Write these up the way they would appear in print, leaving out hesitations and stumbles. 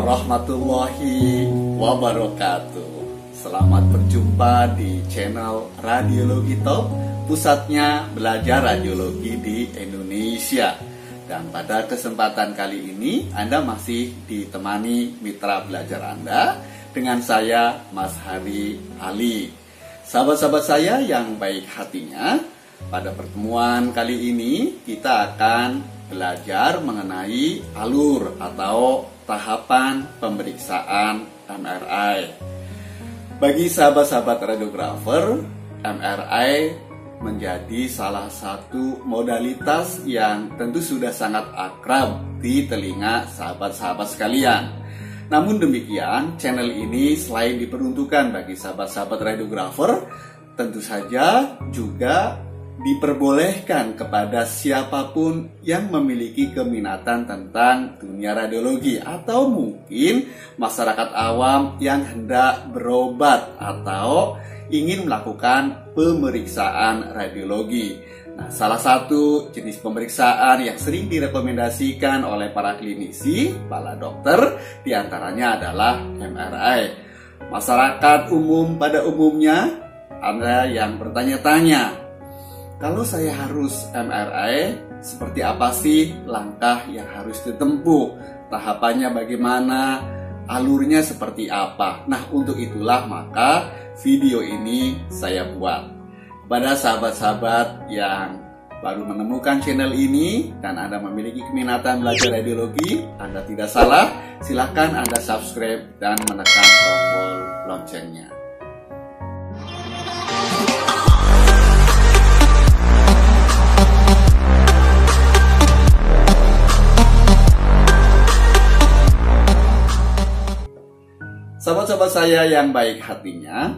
warahmatullahi wabarakatuh. Selamat berjumpa di channel Radiologi Top, pusatnya belajar radiologi di Indonesia. Dan pada kesempatan kali ini Anda masih ditemani mitra belajar Anda dengan saya, Mas Hari Ali. Sahabat-sahabat saya yang baik hatinya, pada pertemuan kali ini kita akan belajar mengenai alur atau tahapan pemeriksaan MRI. Bagi sahabat-sahabat radiografer, MRI menjadi salah satu modalitas yang tentu sudah sangat akrab di telinga sahabat-sahabat sekalian. Namun demikian, channel ini selain diperuntukkan bagi sahabat-sahabat radiografer, tentu saja juga diperbolehkan kepada siapapun yang memiliki keminatan tentang dunia radiologi atau mungkin masyarakat awam yang hendak berobat atau ingin melakukan pemeriksaan radiologi. Nah, salah satu jenis pemeriksaan yang sering direkomendasikan oleh para klinisi, para dokter, diantaranya adalah MRI. Masyarakat umum pada umumnya ada yang bertanya-tanya, kalau saya harus MRI, seperti apa sih langkah yang harus ditempuh? Tahapannya bagaimana? Alurnya seperti apa? Nah, untuk itulah maka video ini saya buat. Kepada sahabat-sahabat yang baru menemukan channel ini dan Anda memiliki keminatan belajar radiologi, Anda tidak salah, silahkan Anda subscribe dan menekan tombol loncengnya. Sahabat-sahabat saya yang baik hatinya,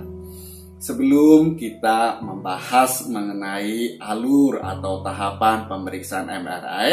sebelum kita membahas mengenai alur atau tahapan pemeriksaan MRI,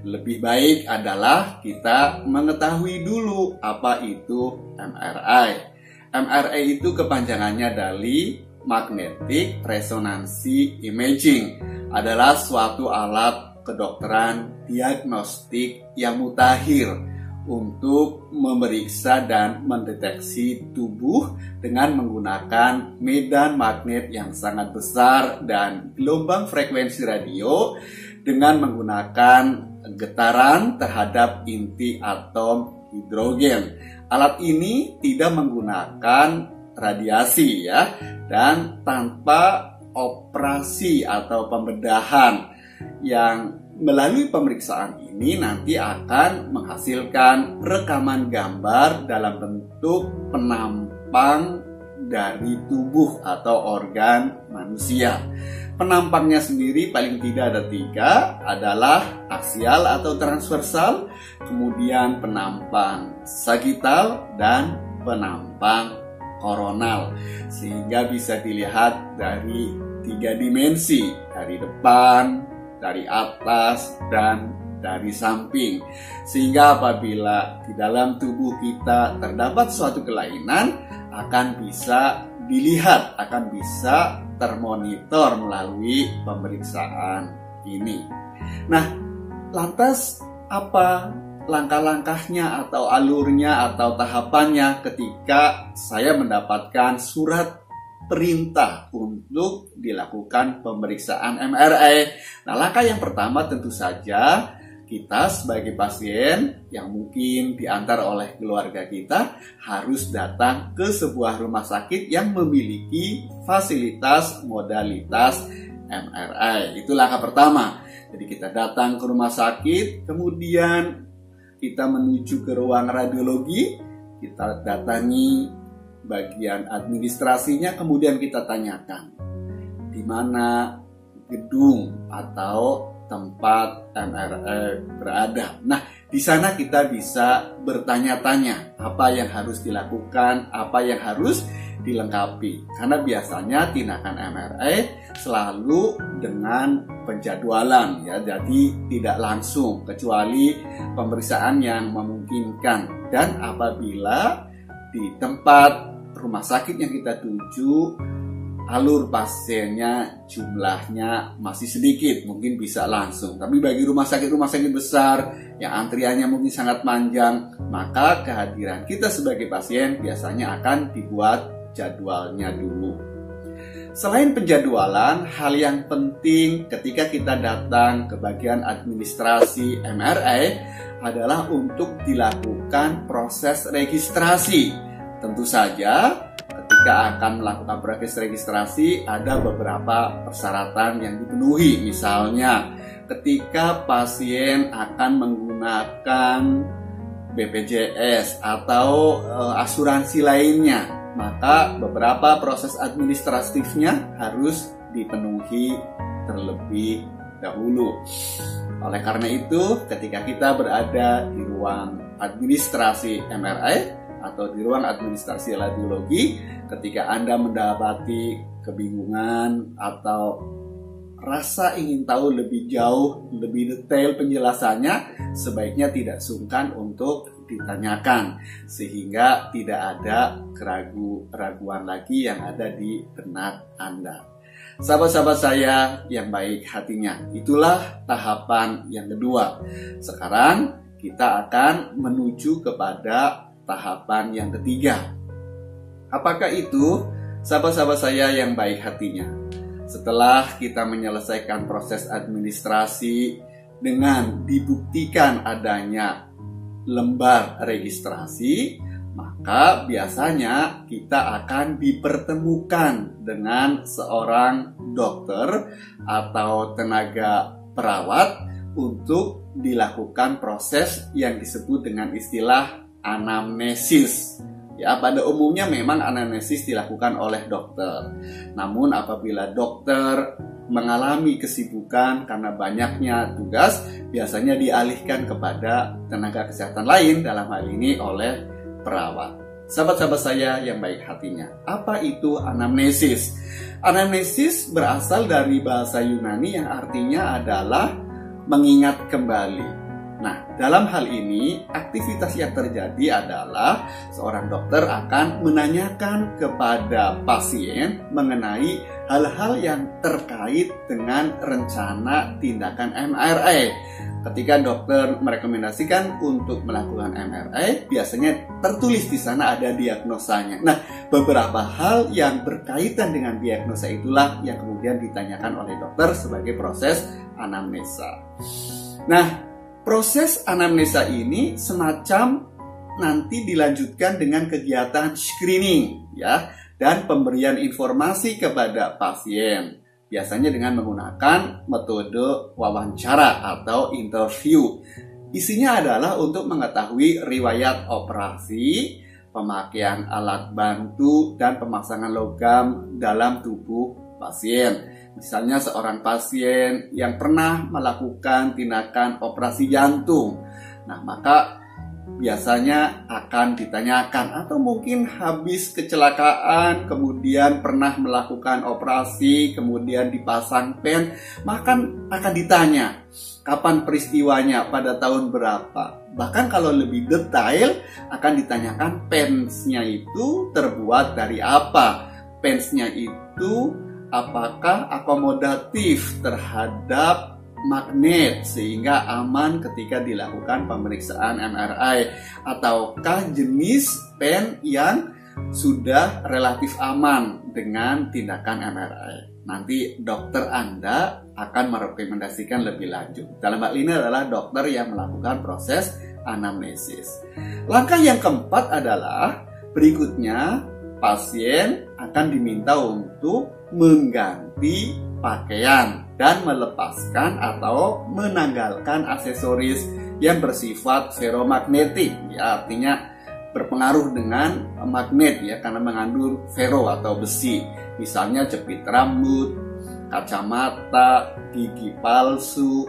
lebih baik adalah kita mengetahui dulu apa itu MRI. MRI itu kepanjangannya dari Magnetic Resonancy Imaging, adalah suatu alat kedokteran diagnostik yang mutakhir untuk memeriksa dan mendeteksi tubuh dengan menggunakan medan magnet yang sangat besar dan gelombang frekuensi radio dengan menggunakan getaran terhadap inti atom hidrogen. Alat ini tidak menggunakan radiasi ya, dan tanpa operasi atau pembedahan. Yang melalui pemeriksaan ini nanti akan menghasilkan rekaman gambar dalam bentuk penampang dari tubuh atau organ manusia. Penampangnya sendiri paling tidak ada 3, adalah aksial atau transversal, kemudian penampang sagital, dan penampang koronal. Sehingga bisa dilihat dari 3 dimensi, dari depan, dari atas, dan dari samping. Sehingga apabila di dalam tubuh kita terdapat suatu kelainan, akan bisa dilihat, akan bisa termonitor melalui pemeriksaan ini. Nah, lantas apa langkah-langkahnya atau alurnya atau tahapannya ketika saya mendapatkan surat perintah untuk dilakukan pemeriksaan MRI? Nah, langkah yang pertama tentu saja kita sebagai pasien yang mungkin diantar oleh keluarga kita harus datang ke sebuah rumah sakit yang memiliki fasilitas modalitas MRI. Itu langkah pertama. Jadi kita datang ke rumah sakit, kemudian kita menuju ke ruang radiologi, kita datangi bagian administrasinya, kemudian kita tanyakan di mana gedung atau tempat MRI berada. Nah, di sana kita bisa bertanya-tanya apa yang harus dilakukan, apa yang harus dilengkapi. Karena biasanya tindakan MRI selalu dengan penjadwalan ya, jadi tidak langsung kecuali pemeriksaan yang memungkinkan. Dan apabila di tempat rumah sakit yang kita tuju alur pasiennya jumlahnya masih sedikit, mungkin bisa langsung. Tapi bagi rumah sakit besar yang antriannya mungkin sangat panjang, maka kehadiran kita sebagai pasien biasanya akan dibuat jadwalnya dulu. Selain penjadwalan, hal yang penting ketika kita datang ke bagian administrasi MRI adalah untuk dilakukan proses registrasi. Tentu saja ketika akan melakukan proses registrasi ada beberapa persyaratan yang dipenuhi. Misalnya ketika pasien akan menggunakan BPJS atau asuransi lainnya, maka beberapa proses administratifnya harus dipenuhi terlebih dahulu. Oleh karena itu, ketika kita berada di ruang administrasi MRI atau di ruang administrasi radiologi, ketika Anda mendapati kebingungan atau rasa ingin tahu lebih jauh, lebih detail penjelasannya, sebaiknya tidak sungkan untuk ditanyakan, sehingga tidak ada keraguan lagi yang ada di benak Anda. Sahabat-sahabat saya yang baik hatinya, itulah tahapan yang kedua. Sekarang kita akan menuju kepada tahapan yang ketiga. Apakah itu, sahabat-sahabat saya yang baik hatinya? Setelah kita menyelesaikan proses administrasi dengan dibuktikan adanya lembar registrasi, maka biasanya kita akan dipertemukan dengan seorang dokter atau tenaga perawat untuk dilakukan proses yang disebut dengan istilah anamnesis. Ya, pada umumnya memang anamnesis dilakukan oleh dokter. Namun apabila dokter mengalami kesibukan karena banyaknya tugas, biasanya dialihkan kepada tenaga kesehatan lain, dalam hal ini oleh perawat. Sahabat-sahabat saya yang baik hatinya, apa itu anamnesis? Anamnesis berasal dari bahasa Yunani yang artinya adalah mengingat kembali. Nah, dalam hal ini, aktivitas yang terjadi adalah seorang dokter akan menanyakan kepada pasien mengenai hal-hal yang terkait dengan rencana tindakan MRI. Ketika dokter merekomendasikan untuk melakukan MRI, biasanya tertulis di sana ada diagnosanya. Nah, beberapa hal yang berkaitan dengan diagnosa itulah yang kemudian ditanyakan oleh dokter sebagai proses anamnesa. Nah, proses anamnesa ini semacam nanti dilanjutkan dengan kegiatan screening, ya, dan pemberian informasi kepada pasien. Biasanya dengan menggunakan metode wawancara atau interview. Isinya adalah untuk mengetahui riwayat operasi, pemakaian alat bantu, dan pemasangan logam dalam tubuh pasien. Misalnya seorang pasien yang pernah melakukan tindakan operasi jantung. Nah, maka biasanya akan ditanyakan, atau mungkin habis kecelakaan kemudian pernah melakukan operasi kemudian dipasang pen, maka akan ditanya kapan peristiwanya, pada tahun berapa. Bahkan kalau lebih detail akan ditanyakan pensnya itu terbuat dari apa, pensnya itu apakah akomodatif terhadap magnet sehingga aman ketika dilakukan pemeriksaan MRI, ataukah jenis pen yang sudah relatif aman dengan tindakan MRI. Nanti dokter Anda akan merekomendasikan lebih lanjut. Dalam hal ini adalah dokter yang melakukan proses anamnesis. Langkah yang keempat adalah berikutnya pasien akan diminta untuk mengganti pakaian dan melepaskan atau menanggalkan aksesoris yang bersifat ferromagnetik, ya, artinya berpengaruh dengan magnet, ya, karena mengandung ferro atau besi. Misalnya jepit rambut, kacamata, gigi palsu,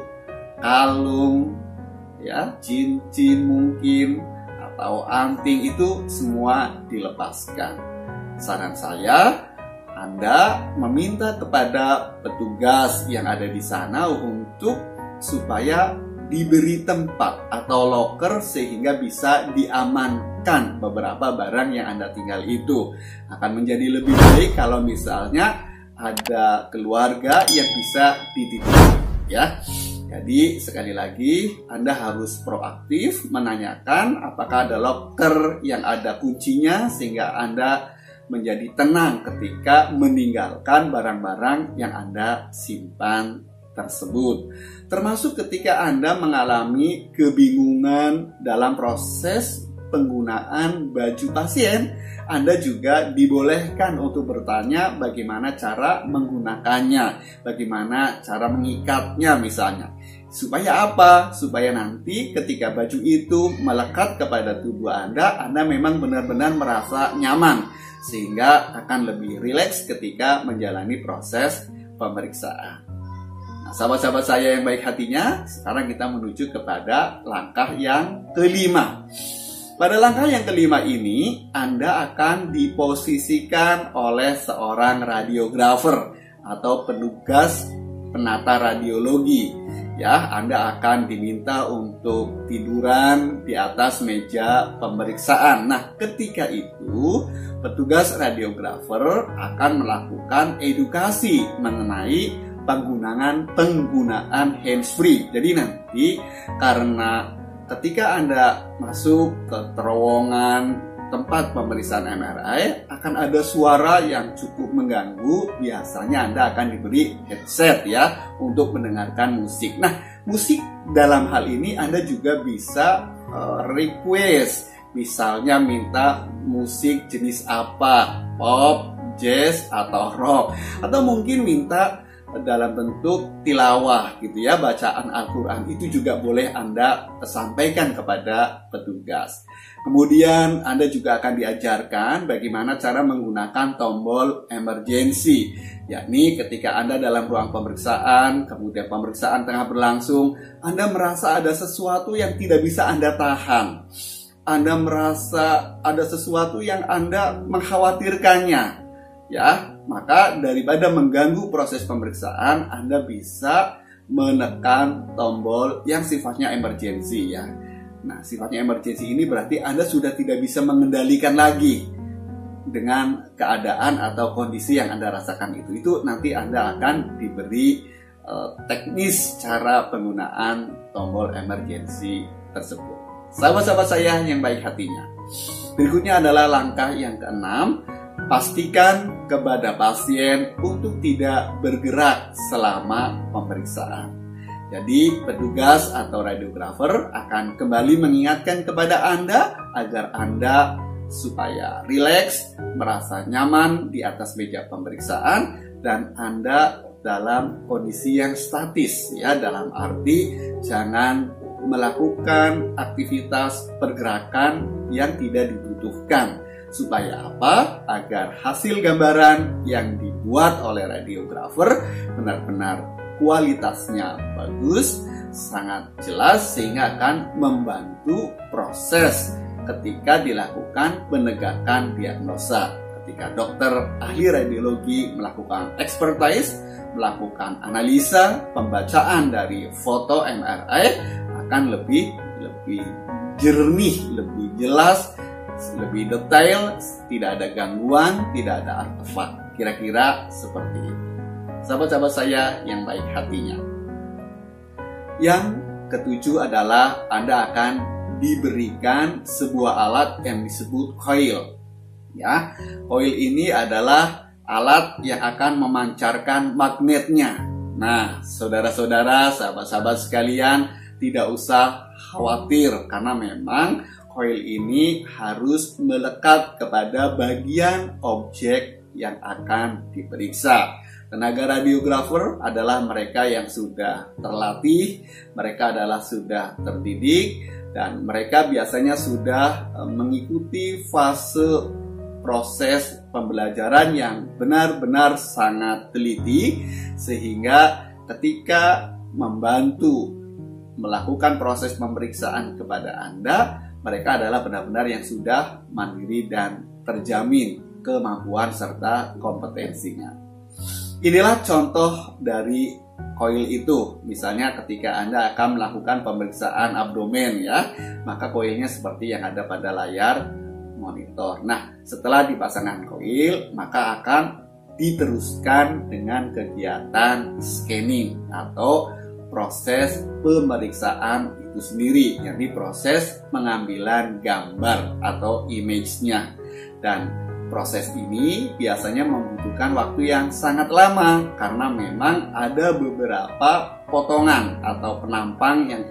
kalung, ya, cincin mungkin, atau anting, itu semua dilepaskan. Saran saya, Anda meminta kepada petugas yang ada di sana untuk supaya diberi tempat atau loker sehingga bisa diamankan beberapa barang yang Anda tinggal itu. Akan menjadi lebih baik kalau misalnya ada keluarga yang bisa dititipkan, ya. Jadi sekali lagi Anda harus proaktif menanyakan apakah ada loker yang ada kuncinya sehingga Anda menjadi tenang ketika meninggalkan barang-barang yang Anda simpan tersebut. Termasuk ketika Anda mengalami kebingungan dalam proses penggunaan baju pasien, Anda juga dibolehkan untuk bertanya bagaimana cara menggunakannya, bagaimana cara mengikatnya misalnya. Supaya apa? Supaya nanti ketika baju itu melekat kepada tubuh Anda memang benar-benar merasa nyaman, sehingga akan lebih rileks ketika menjalani proses pemeriksaan. Nah, sahabat-sahabat saya yang baik hatinya, sekarang kita menuju kepada langkah yang kelima. Pada langkah yang kelima ini, Anda akan diposisikan oleh seorang radiografer atau petugas penata radiologi. Ya, Anda akan diminta untuk tiduran di atas meja pemeriksaan. Nah, ketika itu, petugas radiografer akan melakukan edukasi mengenai penggunaan handsfree. Jadi nanti karena ketika Anda masuk ke terowongan tempat pemeriksaan MRI, akan ada suara yang cukup mengganggu. Biasanya Anda akan diberi headset ya untuk mendengarkan musik. Nah, musik dalam hal ini Anda juga bisa request. Misalnya minta musik jenis apa, pop, jazz, atau rock. Atau mungkin minta dalam bentuk tilawah gitu ya, bacaan Al-Quran. Itu juga boleh Anda sampaikan kepada petugas. Kemudian Anda juga akan diajarkan bagaimana cara menggunakan tombol emergency, yakni ketika Anda dalam ruang pemeriksaan, kemudian pemeriksaan tengah berlangsung, Anda merasa ada sesuatu yang tidak bisa Anda tahan, Anda merasa ada sesuatu yang Anda mengkhawatirkannya, ya, maka daripada mengganggu proses pemeriksaan, Anda bisa menekan tombol yang sifatnya emergency ya. Nah, sifatnya emergency ini berarti Anda sudah tidak bisa mengendalikan lagi dengan keadaan atau kondisi yang Anda rasakan itu. Itu nanti Anda akan diberi teknis cara penggunaan tombol emergency tersebut. Sahabat-sahabat saya yang baik hatinya, berikutnya adalah langkah yang keenam. Pastikan kepada pasien untuk tidak bergerak selama pemeriksaan. Jadi petugas atau radiografer akan kembali mengingatkan kepada Anda agar Anda supaya rileks, merasa nyaman di atas meja pemeriksaan, dan Anda dalam kondisi yang statis ya, dalam arti jangan melakukan aktivitas pergerakan yang tidak dibutuhkan. Supaya apa? Agar hasil gambaran yang dibuat oleh radiografer benar-benar kualitasnya bagus, sangat jelas, sehingga akan membantu proses ketika dilakukan penegakan diagnosa. Ketika dokter ahli radiologi melakukan expertise, melakukan analisa, pembacaan dari foto MRI akan lebih jernih, lebih jelas, lebih detail, tidak ada gangguan, tidak ada artefak. Kira-kira seperti itu. Sahabat-sahabat saya yang baik hatinya. Yang ketujuh adalah Anda akan diberikan sebuah alat yang disebut coil. Ya, coil ini adalah alat yang akan memancarkan magnetnya. Nah, saudara-saudara, sahabat-sahabat sekalian, tidak usah khawatir karena memang coil ini harus melekat kepada bagian objek yang akan diperiksa. Tenaga radiografer adalah mereka yang sudah terlatih, mereka adalah sudah terdidik, dan mereka biasanya sudah mengikuti fase proses pembelajaran yang benar-benar sangat teliti, sehingga ketika membantu melakukan proses pemeriksaan kepada Anda, mereka adalah benar-benar yang sudah mandiri dan terjamin kemampuan serta kompetensinya. Inilah contoh dari coil itu. Misalnya ketika Anda akan melakukan pemeriksaan abdomen ya, maka coilnya seperti yang ada pada layar monitor. Nah, setelah dipasangkan coil, maka akan diteruskan dengan kegiatan scanning atau proses pemeriksaan itu sendiri, yakni proses pengambilan gambar atau image-nya. Dan proses ini biasanya membutuhkan waktu yang sangat lama karena memang ada beberapa potongan atau penampang yang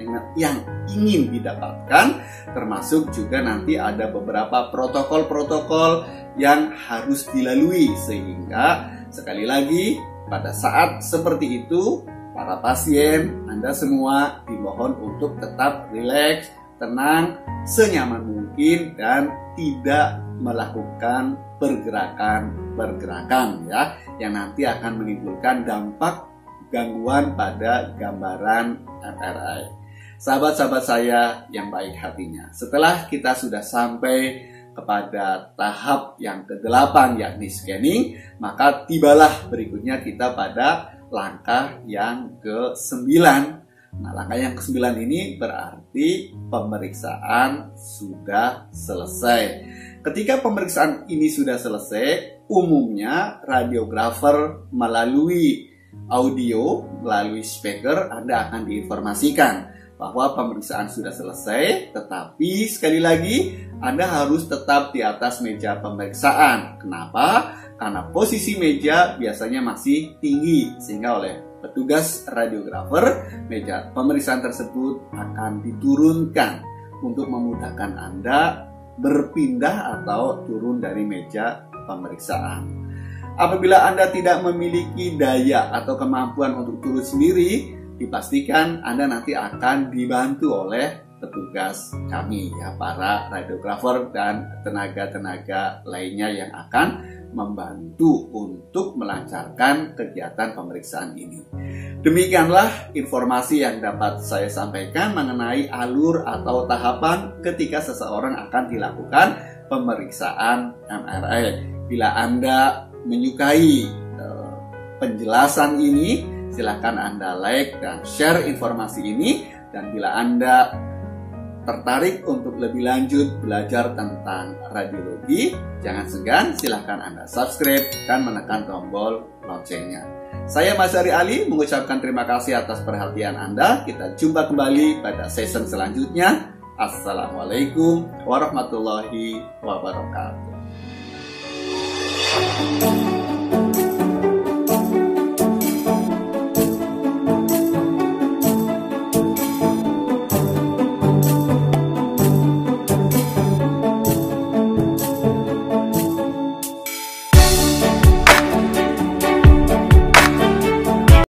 ingin didapatkan, termasuk juga nanti ada beberapa protokol-protokol yang harus dilalui, sehingga sekali lagi pada saat seperti itu para pasien, Anda semua dimohon untuk tetap rileks, tenang, senyaman mungkin, dan tidak melakukan pergerakan ya, yang nanti akan menimbulkan dampak gangguan pada gambaran MRI. Sahabat-sahabat saya yang baik hatinya, setelah kita sudah sampai kepada tahap yang ke-8 yakni scanning, maka tibalah berikutnya kita pada langkah yang ke-9. Nah, langkah yang ke-9 ini berarti pemeriksaan sudah selesai. Ketika pemeriksaan ini sudah selesai, umumnya radiografer melalui audio, melalui speaker, Anda akan diinformasikan bahwa pemeriksaan sudah selesai, tetapi sekali lagi Anda harus tetap di atas meja pemeriksaan. Kenapa? Karena posisi meja biasanya masih tinggi, sehingga oleh petugas radiografer meja pemeriksaan tersebut akan diturunkan untuk memudahkan Anda berpindah atau turun dari meja pemeriksaan. Apabila Anda tidak memiliki daya atau kemampuan untuk turun sendiri, dipastikan Anda nanti akan dibantu oleh petugas kami, ya, para radiografer dan tenaga-tenaga lainnya yang akan membantu untuk melancarkan kegiatan pemeriksaan ini. Demikianlah informasi yang dapat saya sampaikan mengenai alur atau tahapan ketika seseorang akan dilakukan pemeriksaan MRI. Bila Anda menyukai penjelasan ini, silakan Anda like dan share informasi ini. Dan bila Anda tertarik untuk lebih lanjut belajar tentang radiologi, jangan segan, silahkan Anda subscribe dan menekan tombol loncengnya. Saya Mas Ari Ali mengucapkan terima kasih atas perhatian Anda. Kita jumpa kembali pada season selanjutnya. Assalamualaikum warahmatullahi wabarakatuh.